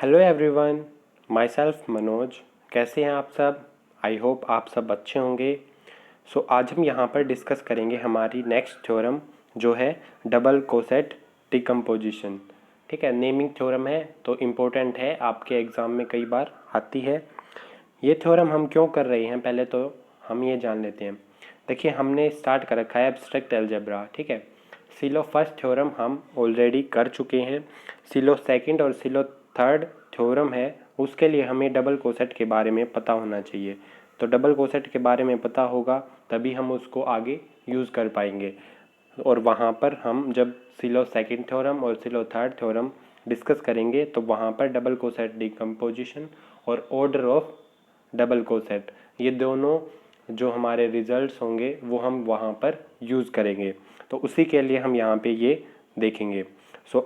Hello everyone, my self Manoj. कैसे हैं आप सब? आई होप आप सब अच्छे होंगे। आज हम यहाँ पर डिस्कस करेंगे हमारी नेक्स्ट थ्योरम जो है डबल कोसेट डिकम्पोजिशन। ठीक है, नेमिंग थ्योरम है तो इम्पोर्टेंट है, आपके एग्ज़ाम में कई बार आती है। ये थ्योरम हम क्यों कर रहे हैं पहले तो हम ये जान लेते हैं। देखिए, हमने स्टार्ट कर रखा है एब्स्ट्रैक्ट अलजेब्रा। ठीक है, सिलो फर्स्ट थ्योरम हम ऑलरेडी कर चुके हैं। सिलो सेकंड और सिलो थर्ड थ्योरम है, उसके लिए हमें डबल कोसेट के बारे में पता होना चाहिए। तो डबल कोसेट के बारे में पता होगा तभी हम उसको आगे यूज़ कर पाएंगे। और वहाँ पर हम जब सिलो सेकंड थ्योरम और सिलो थर्ड थ्योरम डिस्कस करेंगे तो वहाँ पर डबल कोसेट डिकम्पोजिशन और ऑर्डर ऑफ डबल कोसेट, ये दोनों जो हमारे रिजल्ट्स होंगे वो हम वहाँ पर यूज़ करेंगे। तो उसी के लिए हम यहाँ पे ये देखेंगे।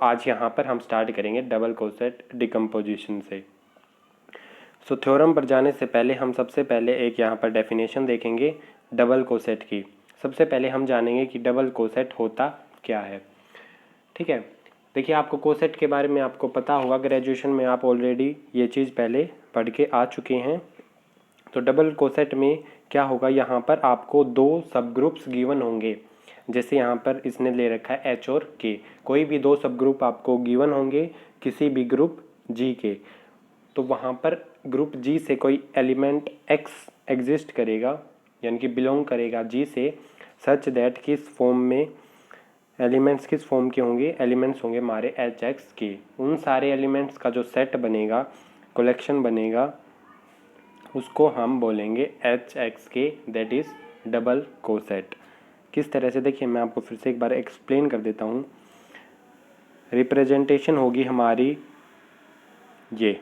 आज यहाँ पर हम स्टार्ट करेंगे डबल कोसेट डिकम्पोजिशन से। थ्योरम पर जाने से पहले हम सबसे पहले एक यहाँ पर डेफिनेशन देखेंगे डबल कोसेट की। सबसे पहले हम जानेंगे कि डबल कोसेट होता क्या है। ठीक है, देखिए, आपको कोसेट के बारे में आपको पता होगा, ग्रेजुएशन में आप ऑलरेडी ये चीज़ पहले पढ़ के आ चुके हैं। तो डबल कोसेट में क्या होगा, यहाँ पर आपको दो सब ग्रुप्स गिवन होंगे। जैसे यहाँ पर इसने ले रखा है एच और के, कोई भी दो सब ग्रुप आपको गिवन होंगे किसी भी ग्रुप जी के। तो वहाँ पर ग्रुप जी से कोई एलिमेंट एक्स एग्जिस्ट करेगा, यानी कि बिलोंग करेगा जी से, सच दैट किस फॉर्म में एलिमेंट्स किस फॉर्म के होंगे, एलिमेंट्स होंगे हमारे एच एक्स के। उन सारे एलिमेंट्स का जो सेट बनेगा, कलेक्शन बनेगा, उसको हम बोलेंगे एच एक्स के, दैट इज़ डबल कोसेट। किस तरह से, देखिए मैं आपको फिर से एक बार एक्सप्लेन कर देता हूँ। रिप्रेजेंटेशन होगी हमारी ये,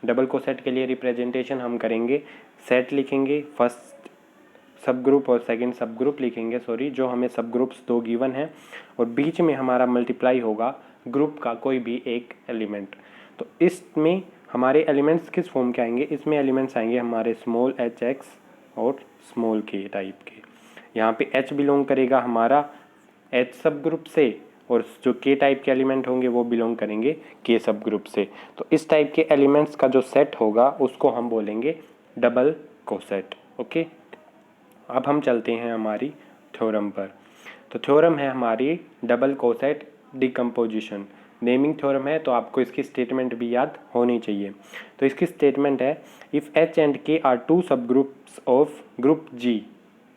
डबल कोसेट के लिए रिप्रेजेंटेशन हम करेंगे, सेट लिखेंगे, फर्स्ट सब ग्रुप और सेकंड सब ग्रुप लिखेंगे, जो हमें सब ग्रुप्स दो गिवन है, और बीच में हमारा मल्टीप्लाई होगा ग्रुप का कोई भी एक एलिमेंट। तो इसमें हमारे एलिमेंट्स किस फॉर्म के आएंगे, इसमें एलिमेंट्स आएंगे हमारे स्मॉल एच एक्स और स्मॉल के टाइप के। यहाँ पे एच बिलोंग करेगा हमारा एच सब ग्रुप से, और जो के टाइप के एलिमेंट होंगे वो बिलोंग करेंगे के सब ग्रुप से। तो इस टाइप के एलिमेंट्स का जो सेट होगा उसको हम बोलेंगे डबल कोसेट। ओके, अब हम चलते हैं हमारी थ्योरम पर। तो थ्योरम है हमारी double coset decomposition. Naming theorem है तो आपको इसकी स्टेटमेंट भी याद होनी चाहिए। तो इसकी स्टेटमेंट है, if H and K are two subgroups of group G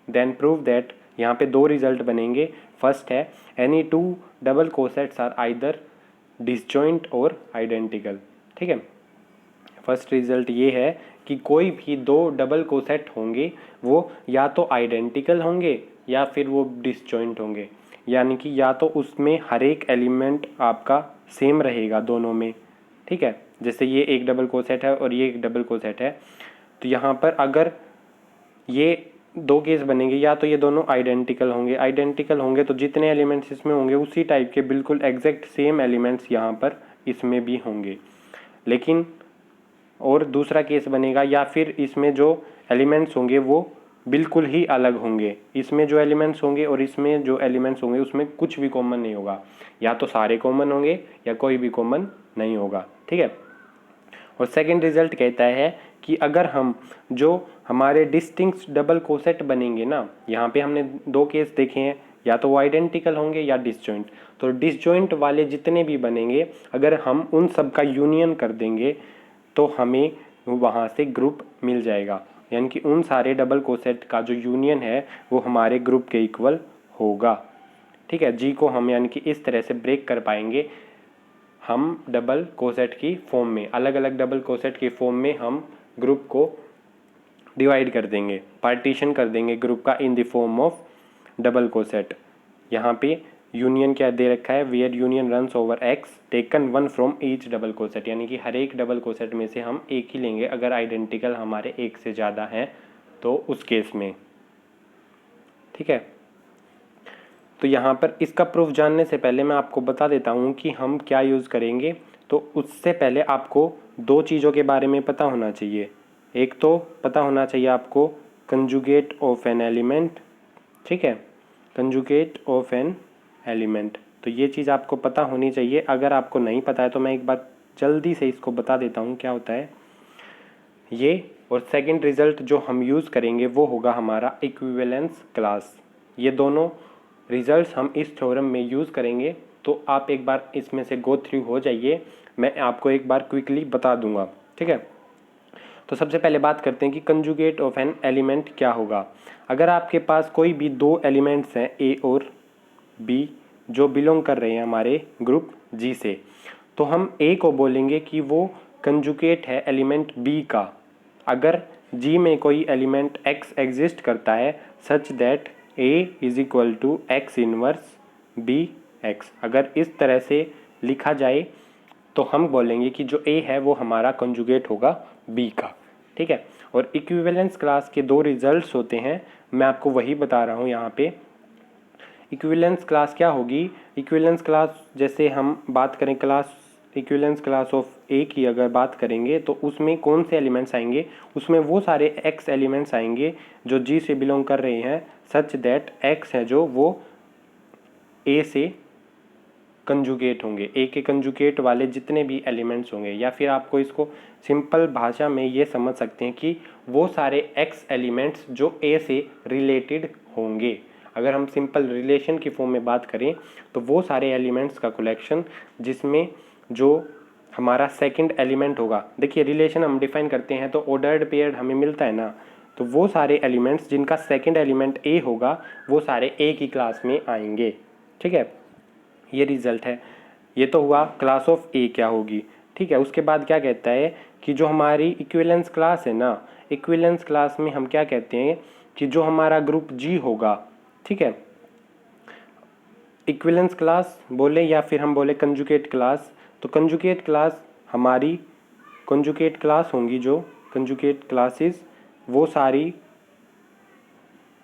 then prove that, यहाँ पे दो रिजल्ट बनेंगे। फर्स्ट है, any two double cosets are either disjoint और आइडेंटिकल। ठीक है, फर्स्ट रिजल्ट ये है कि कोई भी दो डबल कोसेट होंगे वो या तो आइडेंटिकल होंगे या फिर वो डिसजॉइंट होंगे, यानी कि या तो उसमें हर एक एलिमेंट आपका सेम रहेगा दोनों में। ठीक है, जैसे ये एक डबल कोसेट है और ये एक डबल कोसेट है, तो यहाँ पर अगर ये दो केस बनेंगे, या तो ये दोनों आइडेंटिकल होंगे, आइडेंटिकल होंगे तो जितने एलिमेंट्स इसमें होंगे उसी टाइप के बिल्कुल एग्जैक्ट सेम एलिमेंट्स यहाँ पर इसमें भी होंगे। लेकिन और दूसरा केस बनेगा, या फिर इसमें जो एलिमेंट्स होंगे वो बिल्कुल ही अलग होंगे, इसमें जो एलिमेंट्स होंगे और इसमें जो एलिमेंट्स होंगे उसमें कुछ भी कॉमन नहीं होगा, या तो सारे कॉमन होंगे या कोई भी कॉमन नहीं होगा। ठीक है, और सेकंड रिजल्ट कहता है कि अगर हम जो हमारे डिस्टिंक्ट डबल कोसेट बनेंगे ना, यहाँ पे हमने दो केस देखे हैं, या तो वो आइडेंटिकल होंगे या डिसजॉइंट। तो डिसजॉइंट वाले जितने भी बनेंगे अगर हम उन सब का यूनियन कर देंगे तो हमें वहाँ से ग्रुप मिल जाएगा, यानी कि उन सारे डबल कोसेट का जो यूनियन है वो हमारे ग्रुप के इक्वल होगा। ठीक है, जी को हम यानी कि इस तरह से ब्रेक कर पाएंगे, हम डबल कोसेट की फॉर्म में, अलग अलग डबल कोसेट की फॉर्म में हम ग्रुप को डिवाइड कर देंगे, पार्टीशन कर देंगे ग्रुप का in the form of double coset. यहाँ पे यूनियन क्या दे रखा है, where union runs over X taken one from each double coset, यानी कि हर एक डबल कोसेट में से हम एक ही लेंगे अगर आइडेंटिकल हमारे एक से ज़्यादा हैं तो उस केस में। ठीक है, तो यहाँ पर इसका प्रूफ जानने से पहले मैं आपको बता देता हूँ कि हम क्या यूज़ करेंगे। तो उससे पहले आपको दो चीज़ों के बारे में पता होना चाहिए। एक तो पता होना चाहिए आपको कंजुगेट ऑफ एन एलिमेंट। ठीक है, कंजुगेट ऑफ एन एलिमेंट, तो ये चीज़ आपको पता होनी चाहिए। अगर आपको नहीं पता है तो मैं एक बार जल्दी से इसको बता देता हूँ क्या होता है ये। और सेकंड रिजल्ट जो हम यूज़ करेंगे वो होगा हमारा इक्विवेलेंस क्लास। ये दोनों रिजल्ट्स हम इस थ्योरम में यूज़ करेंगे, तो आप एक बार इसमें से गो थ्रू हो जाइए, मैं आपको एक बार क्विकली बता दूंगा, ठीक है। तो सबसे पहले बात करते हैं कि कंजुगेट ऑफ एन एलिमेंट क्या होगा। अगर आपके पास कोई भी दो एलिमेंट्स हैं ए और बी जो बिलोंग कर रहे हैं हमारे ग्रुप जी से, तो हम ए को बोलेंगे कि वो कंजुगेट है एलिमेंट बी का। अगर जी में कोई एलिमेंट एक्स एग्जिस्ट करता है such that A is equal to X inverse B X, अगर इस तरह से लिखा जाए तो हम बोलेंगे कि जो ए है वो हमारा कंजुगेट होगा बी का, ठीक है। और इक्विवेलेंस क्लास के दो रिजल्ट्स होते हैं, मैं आपको वही बता रहा हूँ यहाँ पे। इक्विवेलेंस क्लास क्या होगी, इक्विवेलेंस क्लास जैसे हम बात करें क्लास इक्विवेलेंस क्लास ऑफ ए की अगर बात करेंगे तो उसमें कौन से एलिमेंट्स आएंगे, उसमें वो सारे एक्स एलिमेंट्स आएंगे जो जी से बिलोंग कर रहे हैं सच दैट एक्स है जो वो ए से कंजुगेट होंगे, ए के कंजुगेट वाले जितने भी एलिमेंट्स होंगे। या फिर आपको इसको सिंपल भाषा में ये समझ सकते हैं कि वो सारे एक्स एलिमेंट्स जो ए से रिलेटेड होंगे। अगर हम सिंपल रिलेशन की फॉर्म में बात करें तो वो सारे एलिमेंट्स का कलेक्शन जिसमें जो हमारा सेकंड एलिमेंट होगा, देखिए रिलेशन हम डिफाइन करते हैं तो ऑर्डर्ड पेयर्ड हमें मिलता है ना, तो वो सारे एलिमेंट्स जिनका सेकंड एलिमेंट ए होगा वो सारे ए की क्लास में आएंगे, ठीक है। ये रिजल्ट है, ये तो हुआ क्लास ऑफ ए क्या होगी, ठीक है। उसके बाद क्या कहता है कि जो हमारी इक्विवेलेंस क्लास है ना, इक्विवेलेंस क्लास में हम क्या कहते हैं कि जो हमारा ग्रुप जी होगा, ठीक है, इक्विवेलेंस क्लास बोले या फिर हम बोले कंजुगेट क्लास, तो कंजुगेट क्लास हमारी कंजुगेट क्लास होंगी, जो कंजुगेट क्लासेस वो सारी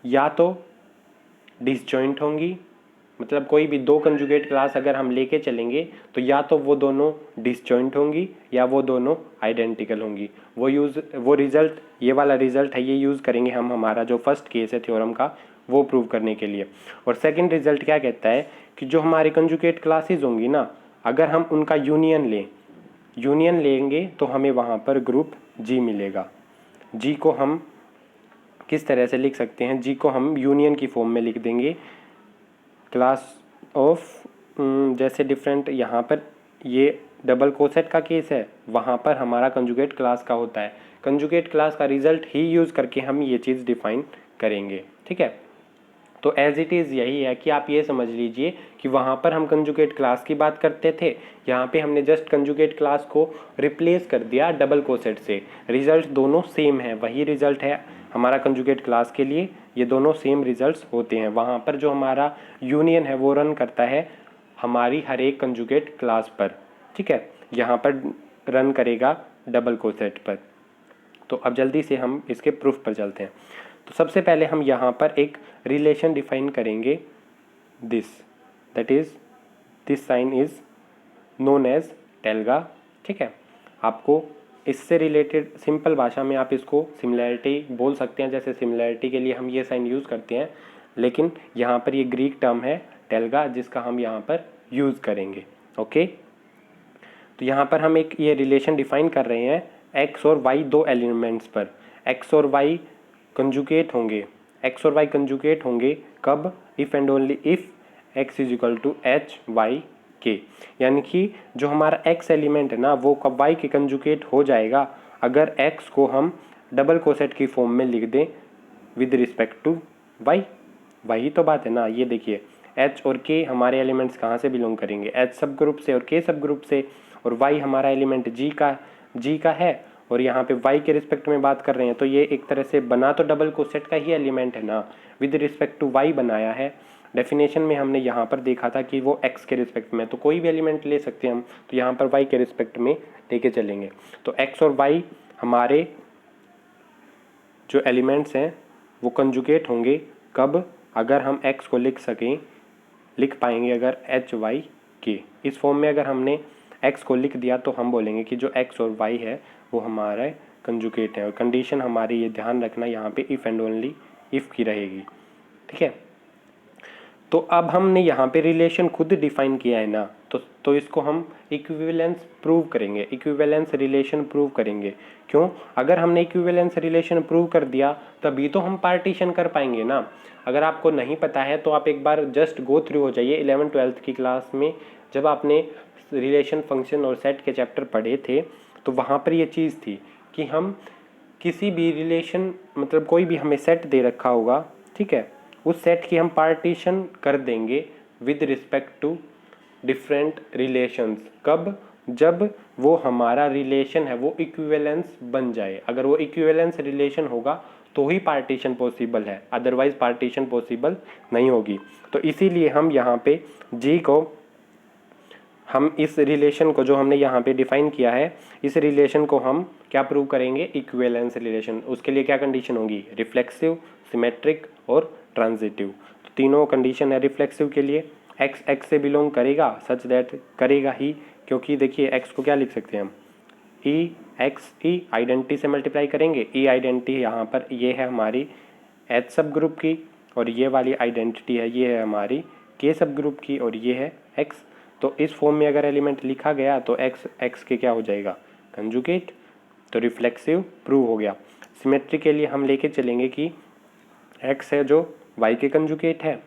या तो डिसजॉइंट होंगी, मतलब कोई भी दो कंजुगेट क्लास अगर हम लेके चलेंगे तो या तो वो दोनों डिसजॉइंट होंगी या वो दोनों आइडेंटिकल होंगी। वो रिजल्ट, ये वाला रिजल्ट है, ये यूज़ करेंगे हम हमारा जो फर्स्ट केस है थ्योरम का वो प्रूव करने के लिए। और सेकंड रिजल्ट क्या कहता है कि जो हमारी कंजुगेट क्लासेस होंगी ना, अगर हम उनका यूनियन लेंगे तो हमें वहाँ पर ग्रुप जी मिलेगा। जी को हम किस तरह से लिख सकते हैं, जी को हम यूनियन की फॉर्म में लिख देंगे क्लास ऑफ, जैसे डिफरेंट, यहाँ पर ये डबल कोसेट का केस है, वहाँ पर हमारा कंजुगेट क्लास का होता है। कंजुगेट क्लास का रिजल्ट ही यूज़ करके हम ये चीज़ डिफाइन करेंगे, ठीक है। तो एज इट इज़ यही है कि आप ये समझ लीजिए कि वहाँ पर हम कंजुगेट क्लास की बात करते थे, यहाँ पे हमने जस्ट कंजुगेट क्लास को रिप्लेस कर दिया डबल कोसेट से। रिजल्ट दोनों सेम है, वही रिजल्ट है हमारा कंजुगेट क्लास के लिए, ये दोनों सेम रिजल्ट्स होते हैं। वहाँ पर जो हमारा यूनियन है वो रन करता है हमारी हर एक कंजुगेट क्लास पर, ठीक है, यहाँ पर रन करेगा डबल कोसेट पर। तो अब जल्दी से हम इसके प्रूफ पर चलते हैं। तो सबसे पहले हम यहाँ पर एक रिलेशन डिफाइन करेंगे, that is this sign is known as tilde, ठीक है। आपको इससे रिलेटेड सिंपल भाषा में आप इसको सिमिलैरिटी बोल सकते हैं, जैसे सिमिलैरिटी के लिए हम ये साइन यूज़ करते हैं, लेकिन यहाँ पर ये ग्रीक टर्म है टेलगा जिसका हम यहाँ पर यूज़ करेंगे, ओके। तो यहाँ पर हम एक ये रिलेशन डिफाइन कर रहे हैं एक्स और वाई दो एलिमेंट्स पर। एक्स और वाई कंजुगेट होंगे, एक्स और वाई कंजुगेट होंगे कब, if and only if X is equal to H Y K, यानी कि जो हमारा एक्स एलिमेंट है ना वो कब वाई के कंजुगेट हो जाएगा अगर एक्स को हम डबल कोसेट की फॉर्म में लिख दें विद रिस्पेक्ट टू वाई। वही तो बात है ना, ये देखिए एच और के हमारे एलिमेंट्स कहाँ से बिलोंग करेंगे, एच सब ग्रुप से और के सब ग्रुप से, और वाई हमारा एलिमेंट जी का है और यहाँ पे वाई के रिस्पेक्ट में बात कर रहे हैं, तो ये एक तरह से बना तो डबल कोसेट का ही एलिमेंट है ना, विद रिस्पेक्ट टू वाई बनाया है। डेफिनेशन में हमने यहाँ पर देखा था कि वो एक्स के रिस्पेक्ट में, तो कोई भी एलिमेंट ले सकते हैं हम, तो यहाँ पर वाई के रिस्पेक्ट में लेके चलेंगे। तो एक्स और वाई हमारे जो एलिमेंट्स हैं वो कंजुगेट होंगे कब, अगर हम एक्स को लिख पाएंगे अगर एच वाई के इस फॉर्म में, अगर हमने एक्स को लिख दिया तो हम बोलेंगे कि जो एक्स और वाई है वो हमारा कंजुगेट है। और कंडीशन हमारी ये ध्यान रखना यहाँ पे इफ़ एंड ओनली इफ़ की रहेगी, ठीक है। तो अब हमने यहाँ पे रिलेशन खुद डिफाइन किया है ना, तो इसको हम इक्विवेलेंस प्रूव करेंगे, इक्विवेलेंस रिलेशन प्रूव करेंगे। क्यों? अगर हमने इक्विवेलेंस रिलेशन प्रूव कर दिया तभी तो हम पार्टीशन कर पाएंगे ना। अगर आपको नहीं पता है तो आप एक बार जस्ट गो थ्रू हो जाइए 11th-12th की क्लास में, जब आपने रिलेशन, फंक्शन और सेट के चैप्टर पढ़े थे तो वहाँ पर ये चीज़ थी कि हम किसी भी रिलेशन, मतलब कोई भी हमें सेट दे रखा होगा, ठीक है, उस सेट की हम पार्टीशन कर देंगे with respect to different relations. कब? जब वो हमारा रिलेशन है वो इक्विवेलेंस बन जाए। अगर वो इक्विवेलेंस रिलेशन होगा तो ही पार्टीशन पॉसिबल है, अदरवाइज पार्टीशन पॉसिबल नहीं होगी। तो इसीलिए हम यहाँ पे जी को, हम इस रिलेशन को जो हमने यहाँ पे डिफाइन किया है, इस रिलेशन को हम क्या प्रूव करेंगे? Equivalence relation. उसके लिए क्या कंडीशन होगी? रिफ्लेक्सिव, सिमेट्रिक और ट्रांजिटिव। तो तीनों कंडीशन है रिफ्लेक्सिव के लिए। एक्स एक्स से बिलोंग करेगा, सच दैट करेगा ही, क्योंकि देखिए एक्स को क्या लिख सकते हैं हम? ई एक्स ई आइडेंटिटी से मल्टीप्लाई करेंगे। ई आइडेंटिटी यहाँ पर ये है हमारी एच सब ग्रुप की, और ये वाली आइडेंटिटी है ये है हमारी के सब ग्रुप की, और ये है एक्स। तो इस फॉर्म में अगर एलिमेंट लिखा गया तो एक्स एक्स के क्या हो जाएगा? कंजुगेट। तो रिफ्लेक्सिव प्रूव हो गया। सिमेट्री के लिए हम लेके चलेंगे कि एक्स है जो वाई के कंजुगेट है।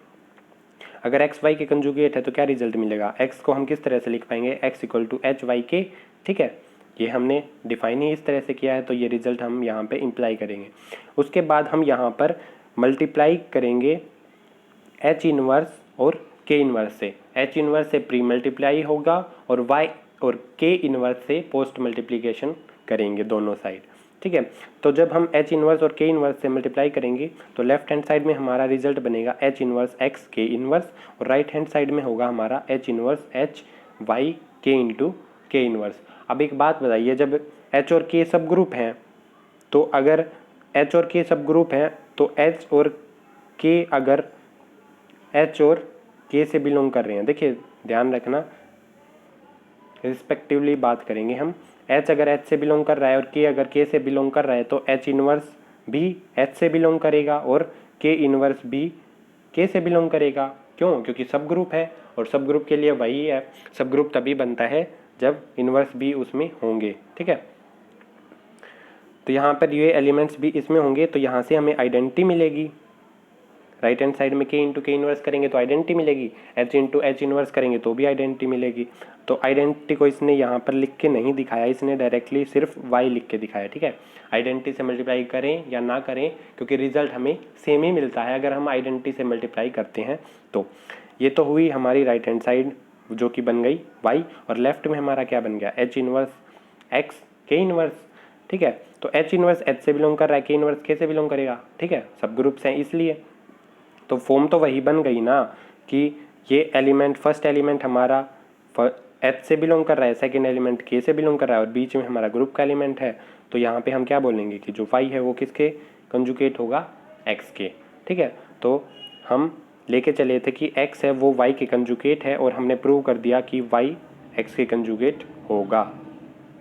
अगर एक्स वाई के कंजुगेट है तो क्या रिजल्ट मिलेगा? एक्स को हम किस तरह से लिख पाएंगे? X equal to H Y K, ठीक है। ये हमने डिफाइन ही इस तरह से किया है, तो ये रिजल्ट हम यहाँ पे इम्प्लाई करेंगे। उसके बाद हम यहाँ पर मल्टीप्लाई करेंगे एच इनवर्स और के इनवर्स से। एच इनवर्स से प्री मल्टीप्लाई होगा और वाई और के इनवर्स से पोस्ट मल्टीप्लिकेशन करेंगे दोनों साइड, ठीक है। तो जब हम एच इनवर्स और के इनवर्स से मल्टीप्लाई करेंगे तो लेफ्ट हैंड साइड में हमारा रिजल्ट बनेगा एच इनवर्स एक्स के इनवर्स, और राइट हैंड साइड में होगा हमारा एच इनवर्स एच वाई के इंटू के इनवर्स। अब एक बात बताइए, जब एच और के सब ग्रुप हैं, तो अगर एच और के सब ग्रुप हैं तो एच और के अगर एच और के से बिलोंग कर रहे हैं, देखिए ध्यान रखना, रिस्पेक्टिवली बात करेंगे हम। एच अगर एच से बिलोंग कर रहा है और के अगर के से बिलोंग कर रहा है तो एच इनवर्स भी एच से बिलोंग करेगा और के इनवर्स भी के से बिलोंग करेगा। क्यों? क्योंकि सब ग्रुप है, और सब ग्रुप के लिए वही है, सब ग्रुप तभी बनता है जब इनवर्स भी उसमें होंगे, ठीक है। तो यहाँ पर ये एलिमेंट्स भी इसमें होंगे, तो यहाँ से हमें आइडेंटिटी मिलेगी। राइट हैंड साइड में के इंटू के इनवर्स करेंगे तो आइडेंटिटी मिलेगी, एच इंटू एच इनवर्स करेंगे तो भी आइडेंटिटी मिलेगी। तो आइडेंटिटी को इसने यहाँ पर लिख के नहीं दिखाया, इसने डायरेक्टली सिर्फ वाई लिख के दिखाया, ठीक है। आइडेंटिटी से मल्टीप्लाई करें या ना करें, क्योंकि रिजल्ट हमें सेम ही मिलता है अगर हम आइडेंटिटी से मल्टीप्लाई करते हैं तो। ये तो हुई हमारी राइट हैंड साइड जो कि बन गई वाई, और लेफ्ट में हमारा क्या बन गया? एच इनवर्स एक्स के इनवर्स, ठीक है। तो एच इनवर्स एच से बिलोंग कर रहा है, के इनवर्स के से बिलोंग करेगा, ठीक है, सब ग्रुप्स हैं इसलिए। तो फॉर्म तो वही बन गई ना कि ये एलिमेंट, फर्स्ट एलिमेंट हमारा एच से बिलोंग कर रहा है, सेकंड एलिमेंट के से बिलोंग कर रहा है, और बीच में हमारा ग्रुप का एलिमेंट है। तो यहाँ पे हम क्या बोलेंगे कि जो वाई है वो किसके कंजुगेट होगा? एक्स के, ठीक है। तो हम लेके चले थे कि एक्स है वो वाई के कंजुगेट है, और हमने प्रूव कर दिया कि वाई एक्स के कंजुगेट होगा,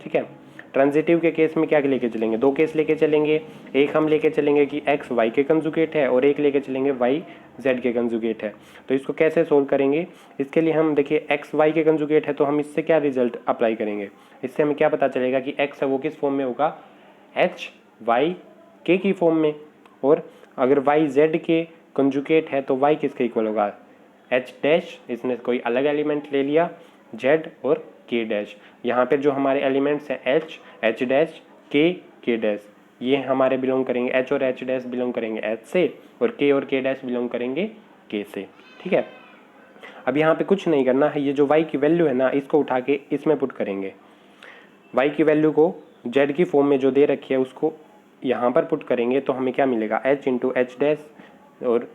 ठीक है। ट्रांजिटिव के केस में क्या लेके चलेंगे? दो केस लेके चलेंगे। एक हम लेके चलेंगे कि एक्स वाई के कंजुगेट है, और एक लेके चलेंगे वाई जेड के कंजुगेट है। तो इसको कैसे सोल्व करेंगे? इसके लिए हम देखिए एक्स वाई के कंजुगेट है, तो हम इससे क्या रिजल्ट अप्लाई करेंगे? इससे हमें क्या पता चलेगा कि एक्स है वो किस फॉर्म में होगा? एच वाई के की फॉर्म में। और अगर वाई जेड के कंजुगेट है तो वाई किसके इक्वल होगा? एच डैश, इसने कोई अलग एलिमेंट ले लिया, जेड और के डैश। यहाँ पे जो हमारे एलिमेंट्स हैं एच, एच डैश, के डैश, ये हमारे बिलोंग करेंगे, एच और एच डैश बिलोंग करेंगे एच से, और के डैश बिलोंग करेंगे के से, ठीक है। अब यहाँ पे कुछ नहीं करना है, ये जो वाई की वैल्यू है ना, इसको उठा के इसमें पुट करेंगे। वाई की वैल्यू को जेड की फॉर्म में जो दे रखी है उसको यहाँ पर पुट करेंगे तो हमें क्या मिलेगा? एच इंटू एच डैश, और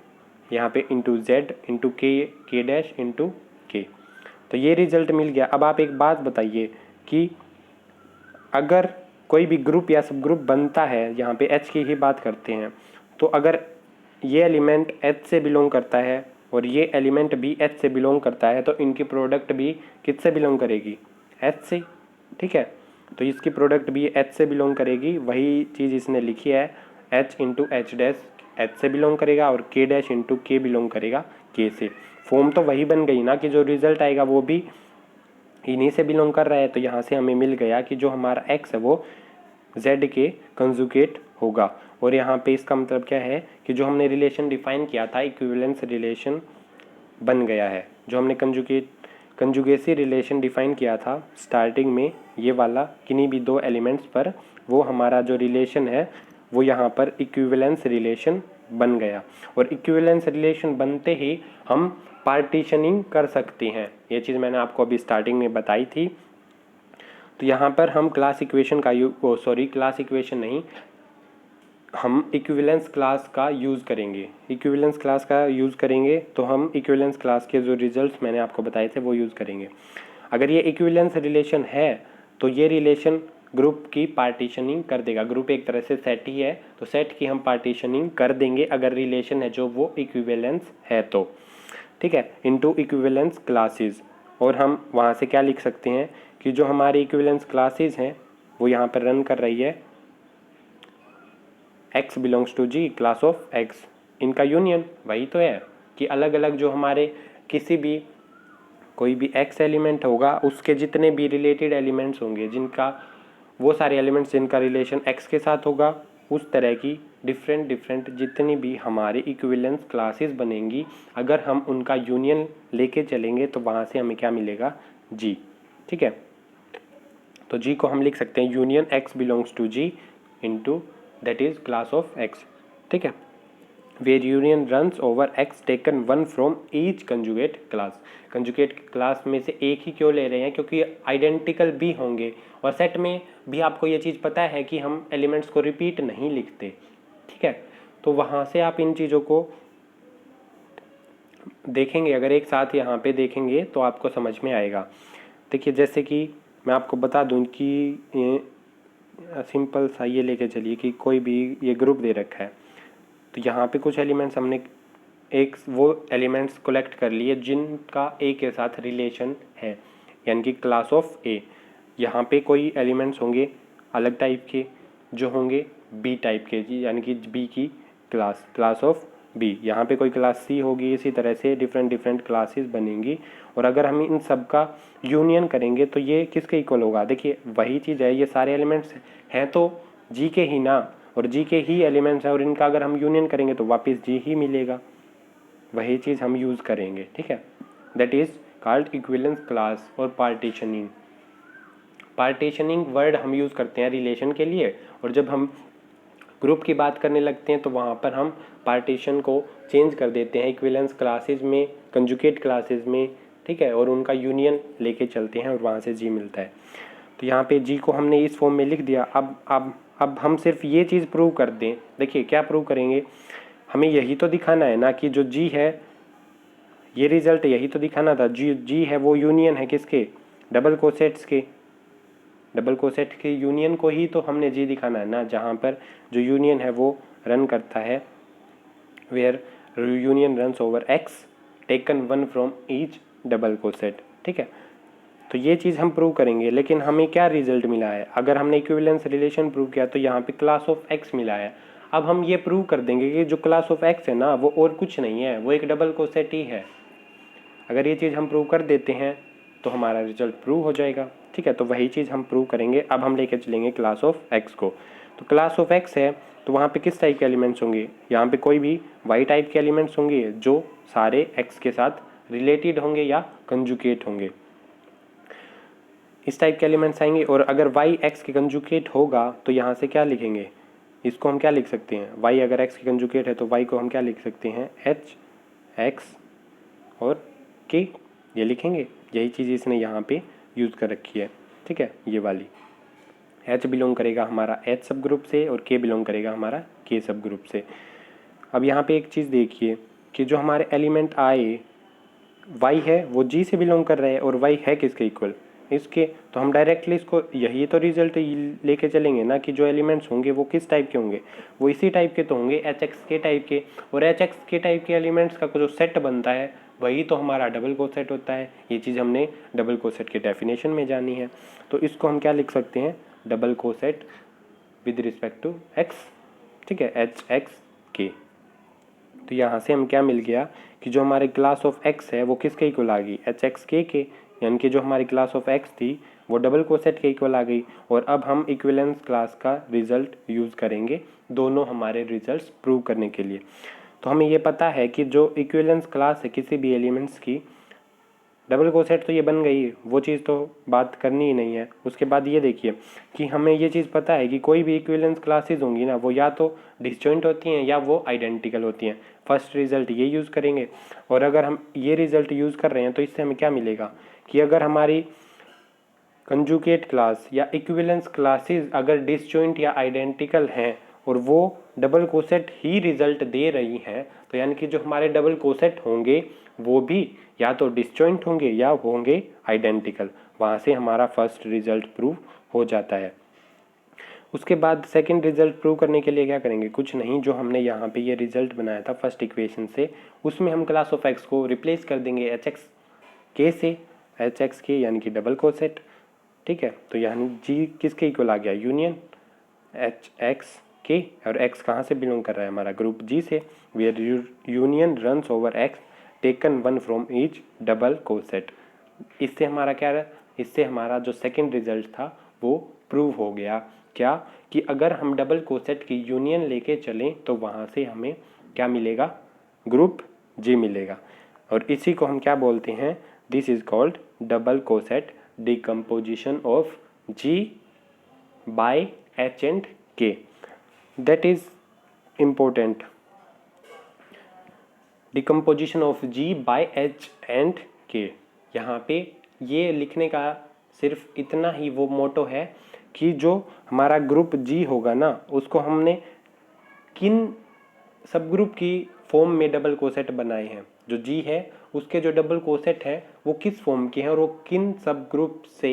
यहाँ पे इंटू जेड इंटू के डैश इंटू के। तो ये रिजल्ट मिल गया। अब आप एक बात बताइए कि अगर कोई भी ग्रुप या सब ग्रुप बनता है, यहाँ पे एच की ही बात करते हैं, तो अगर ये एलिमेंट एच से बिलोंग करता है और ये एलिमेंट भी एच से बिलोंग करता है, तो इनकी प्रोडक्ट भी किससे बिलोंग करेगी? एच से, ठीक है। तो इसकी प्रोडक्ट भी एच से बिलोंग करेगी, वही चीज़ इसने लिखी है, H into H dash H से बिलोंग करेगा, और के डैश इंटू के बिलोंग करेगा के से। फॉर्म तो वही बन गई ना कि जो रिजल्ट आएगा वो भी इन्हीं से बिलोंग कर रहा है। तो यहाँ से हमें मिल गया कि जो हमारा x है वो z के कंजुगेट होगा। और यहाँ पे इसका मतलब क्या है कि जो हमने रिलेशन डिफाइन किया था इक्विवेलेंस रिलेशन बन गया है। जो हमने कंजुगेसी रिलेशन डिफाइन किया था स्टार्टिंग में ये वाला किन्हीं भी दो एलिमेंट्स पर, वो हमारा जो रिलेशन है वो यहाँ पर इक्विवेलेंस रिलेशन बन गया। और इक्विवेलेंस रिलेशन बनते ही हम पार्टीशनिंग कर सकते हैं। ये चीज़ मैंने आपको अभी स्टार्टिंग में बताई थी। तो यहाँ पर हम क्लास इक्वेशन का क्लास इक्वेशन नहीं, हम इक्विवेलेंस क्लास का यूज़ करेंगे। इक्विवेलेंस क्लास का यूज़ करेंगे तो हम इक्विवेलेंस क्लास के जो रिजल्ट्स मैंने आपको बताए थे वो यूज़ करेंगे। अगर ये इक्विवेलेंस रिलेशन है तो ये रिलेशन ग्रुप की पार्टीशनिंग कर देगा। ग्रुप एक तरह से सेट ही है तो सेट की हम पार्टीशनिंग कर देंगे अगर रिलेशन है जो वो इक्विवेलेंस है तो, ठीक है, इनटू इक्विवेलेंस क्लासेस। और हम वहाँ से क्या लिख सकते हैं कि जो हमारी इक्विवेलेंस क्लासेस हैं वो यहाँ पर रन कर रही है x belongs to g class of x। इनका यूनियन वही तो है कि अलग अलग जो हमारे किसी भी कोई भी x एलिमेंट होगा उसके जितने भी रिलेटेड एलिमेंट्स होंगे जिनका वो सारे एलिमेंट्स जिनका रिलेशन x के साथ होगा, उस तरह की डिफरेंट डिफरेंट जितनी भी हमारे इक्विवेलेंस क्लासेस बनेंगी अगर हम उनका यूनियन लेके चलेंगे तो वहाँ से हमें क्या मिलेगा g। ठीक है, तो g को हम लिख सकते हैं union x belongs to g into that is class of x। ठीक है, where union runs over x taken one from each conjugate class. Conjugate class में से एक ही क्यों ले रहे हैं, क्योंकि आइडेंटिकल भी होंगे और सेट में भी आपको ये चीज़ पता है कि हम एलिमेंट्स को रिपीट नहीं लिखते। ठीक है, तो वहाँ से आप इन चीज़ों को देखेंगे, अगर एक साथ यहाँ पे देखेंगे तो आपको समझ में आएगा। देखिए जैसे कि मैं आपको बता दूँ कि सिंपल सा ये लेके चलिए कि कोई भी ये ग्रुप दे रखा है तो यहाँ पे कुछ एलिमेंट्स हमने एक वो एलिमेंट्स कलेक्ट कर लिए जिनका ए के साथ रिलेशन है, यानी कि क्लास ऑफ ए। यहाँ पे कोई एलिमेंट्स होंगे अलग टाइप के जो होंगे बी टाइप के, यानी कि बी की क्लास ऑफ बी। यहाँ पे कोई क्लास सी होगी, इसी तरह से डिफरेंट डिफरेंट क्लासेस बनेंगी। और अगर हम इन सब का यूनियन करेंगे तो ये किसके इक्वल होगा, देखिए वही चीज़ है, ये सारे एलिमेंट्स हैं तो जी के ही ना, और जी के ही एलिमेंट्स हैं और इनका अगर हम यूनियन करेंगे तो वापस जी ही मिलेगा। वही चीज़ हम यूज़ करेंगे। ठीक है, that is called equivalence class और पार्टीशनिंग। पार्टीशनिंग वर्ड हम यूज़ करते हैं रिलेशन के लिए, और जब हम ग्रुप की बात करने लगते हैं तो वहाँ पर हम पार्टीशन को चेंज कर देते हैं इक्विवेलेंस क्लासेस में, कंजुगेट क्लासेस में। ठीक है, और उनका यूनियन लेके चलते हैं और वहाँ से जी मिलता है। तो यहाँ पे जी को हमने इस फॉर्म में लिख दिया। अब हम सिर्फ ये चीज़ प्रूव कर दें। देखिए क्या प्रूव करेंगे, हमें यही तो दिखाना है ना कि जो जी है ये रिजल्ट यही तो दिखाना था। जी है वो यूनियन है किसके, डबल कोसेट्स के। डबल कोसेट के यूनियन को ही तो हमने जी दिखाना है ना, जहाँ पर जो यूनियन है वो रन करता है where union runs over X taken one from each double coset. ठीक है, तो ये चीज़ हम प्रूव करेंगे। लेकिन हमें क्या रिजल्ट मिला है, अगर हमने इक्विवेलेंस रिलेशन प्रूव किया तो यहाँ पे क्लास ऑफ एक्स मिला है। अब हम ये प्रूव कर देंगे कि जो क्लास ऑफ एक्स है ना वो और कुछ नहीं है, वो एक डबल कोसेट ही है। अगर ये चीज़ हम प्रूव कर देते हैं तो हमारा रिजल्ट प्रूव हो जाएगा। ठीक है, तो वही चीज़ हम प्रूव करेंगे। अब हम लेके चलेंगे क्लास ऑफ एक्स को। तो क्लास ऑफ एक्स है तो वहाँ पे किस टाइप के एलिमेंट्स होंगे, यहाँ पे कोई भी वाई टाइप के एलिमेंट्स होंगे जो सारे एक्स के साथ रिलेटेड होंगे या कंजुगेट होंगे, इस टाइप के एलिमेंट्स आएंगे। और अगर y x के कंजुगेट होगा तो यहाँ से क्या लिखेंगे, इसको हम क्या लिख सकते हैं, y अगर x के कंजुगेट है तो y को हम क्या लिख सकते हैं h x और k, ये लिखेंगे। यही चीज़ इसने यहाँ पे यूज़ कर रखी है। ठीक है, ये वाली h बिलोंग करेगा हमारा h सब ग्रुप से और k बिलोंग करेगा हमारा k सब ग्रुप से। अब यहाँ पे एक चीज़ देखिए कि जो हमारे एलिमेंट आए y है वो g से बिलोंग कर रहे हैं और y है किसके इक्वल, इसके। तो हम डायरेक्टली इसको यही तो रिजल्ट लेके चलेंगे ना कि जो एलिमेंट्स होंगे वो किस टाइप के होंगे, वो इसी टाइप के तो होंगे एच एक्स के टाइप के। और एच एक्स के टाइप के एलिमेंट्स का जो सेट बनता है वही तो हमारा डबल कोसेट होता है। ये चीज़ हमने डबल कोसेट के डेफिनेशन में जानी है। तो इसको हम क्या लिख सकते हैं, double coset with respect to X. ठीक है, एच एक्स के। तो यहाँ से हम क्या मिल गया कि जो हमारे क्लास ऑफ एक्स है वो किसके इक्वल आ गई, एच एक्स के, यानी कि जो हमारी क्लास ऑफ एक्स थी वो डबल कोसेट के इक्वल आ गई। और अब हम इक्विवेलेंस क्लास का रिजल्ट यूज़ करेंगे दोनों हमारे रिजल्ट्स प्रूव करने के लिए। तो हमें ये पता है कि जो इक्विवेलेंस क्लास है किसी भी एलिमेंट्स की, डबल कोसेट तो ये बन गई, वो चीज़ तो बात करनी ही नहीं है। उसके बाद ये देखिए कि हमें ये चीज़ पता है कि कोई भी इक्विवेलेंस क्लासेस होंगी ना, वो या तो डिसजॉइंट होती हैं या वो आइडेंटिकल होती हैं। फर्स्ट रिजल्ट ये यूज़ करेंगे। और अगर हम ये रिजल्ट यूज़ कर रहे हैं तो इससे हमें क्या मिलेगा कि अगर हमारी कंजुगेट क्लास या इक्विवेलेंस क्लासेस अगर डिसजॉइंट या आइडेंटिकल हैं और वो डबल कोसेट ही रिजल्ट दे रही हैं, तो यानी कि जो हमारे डबल कोसेट होंगे वो भी या तो डिसजॉइंट होंगे या होंगे आइडेंटिकल। वहाँ से हमारा फर्स्ट रिजल्ट प्रूव हो जाता है। उसके बाद सेकंड रिजल्ट प्रूव करने के लिए क्या करेंगे, कुछ नहीं, जो हमने यहाँ पे ये रिजल्ट बनाया था फर्स्ट इक्वेशन से, उसमें हम क्लास ऑफ एक्स को रिप्लेस कर देंगे एच एक्स के से, एच एक्स के यानी कि डबल कोसेट। ठीक है, तो यानी जी किसके इक्वल आ गया, यूनियन एच एक्स के, और एक्स कहाँ से बिलोंग कर रहा है, हमारा ग्रुप जी से, where union runs over X taken one from each double coset. इससे हमारा क्या रहा, इससे हमारा जो सेकंड रिजल्ट था वो प्रूव हो गया। क्या कि अगर हम डबल कोसेट की यूनियन लेके चलें तो वहाँ से हमें क्या मिलेगा, ग्रुप जी मिलेगा। और इसी को हम क्या बोलते हैं, this is called double coset decomposition of G by H and K. That is important, decomposition of G by H and K. यहाँ पे ये लिखने का सिर्फ इतना ही वो मोटो है कि जो हमारा ग्रुप जी होगा ना, उसको हमने किन सब ग्रुप की फॉर्म में डबल कोसेट बनाए हैं। जो जी है उसके जो डबल कोसेट है वो किस फॉर्म के हैं और वो किन सब ग्रुप से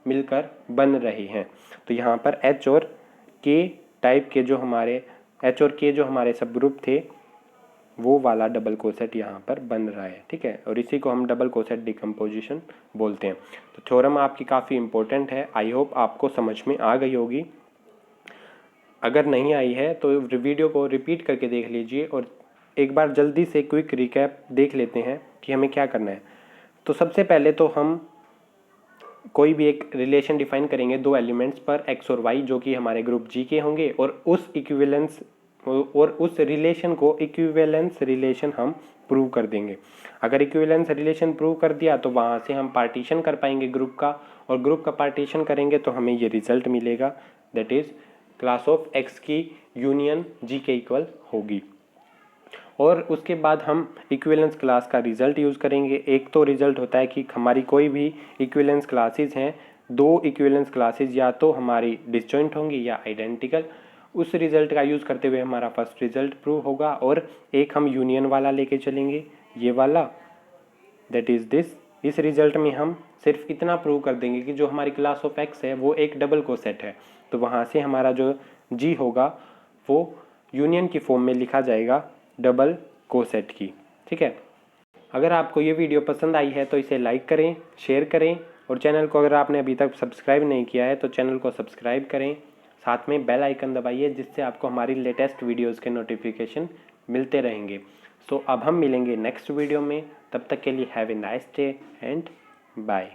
मिलकर बन रहे हैं। तो यहाँ पर एच और के टाइप के जो हमारे एच और के जो हमारे सब ग्रुप थे वो वाला डबल कोसेट यहाँ पर बन रहा है। ठीक है, और इसी को हम डबल कोसेट डिकम्पोजिशन बोलते हैं। तो थ्योरम आपकी काफ़ी इंपॉर्टेंट है, आई होप आपको समझ में आ गई होगी। अगर नहीं आई है तो वीडियो को रिपीट करके देख लीजिए और एक बार जल्दी से क्विक रिकैप देख लेते हैं कि हमें क्या करना है। तो सबसे पहले तो हम कोई भी एक रिलेशन डिफाइन करेंगे दो एलिमेंट्स पर एक्स और वाई जो कि हमारे ग्रुप जी के होंगे, और उस इक्विवेलेंस और उस रिलेशन को इक्विवेलेंस रिलेशन हम प्रूव कर देंगे। अगर इक्विवेलेंस रिलेशन प्रूव कर दिया तो वहाँ से हम पार्टीशन कर पाएंगे ग्रुप का, और ग्रुप का पार्टीशन करेंगे तो हमें ये रिजल्ट मिलेगा, that is class of x की यूनियन जी के इक्वल होगी। और उसके बाद हम इक्विवेलेंस क्लास का रिजल्ट यूज़ करेंगे। एक तो रिजल्ट होता है कि हमारी कोई भी इक्विवेलेंस क्लासेस हैं, दो इक्विवेलेंस क्लासेस या तो हमारी डिसजॉइंट होंगी या आइडेंटिकल, उस रिजल्ट का यूज़ करते हुए हमारा फर्स्ट रिजल्ट प्रूव होगा। और एक हम यूनियन वाला लेके चलेंगे, ये वाला, दैट इज़ दिस। इस रिजल्ट में हम सिर्फ इतना प्रूव कर देंगे कि जो हमारी क्लास ऑफ एक्स है वो एक डबल कोसेट है, तो वहाँ से हमारा जो जी होगा वो यूनियन की फॉर्म में लिखा जाएगा डबल कोसेट की। ठीक है, अगर आपको ये वीडियो पसंद आई है तो इसे लाइक करें, शेयर करें, और चैनल को अगर आपने अभी तक सब्सक्राइब नहीं किया है तो चैनल को सब्सक्राइब करें। साथ में बेल आइकन दबाइए जिससे आपको हमारी लेटेस्ट वीडियोज़ के नोटिफिकेशन मिलते रहेंगे। सो अब हम मिलेंगे नेक्स्ट वीडियो में, तब तक के लिए have a nice day and bye.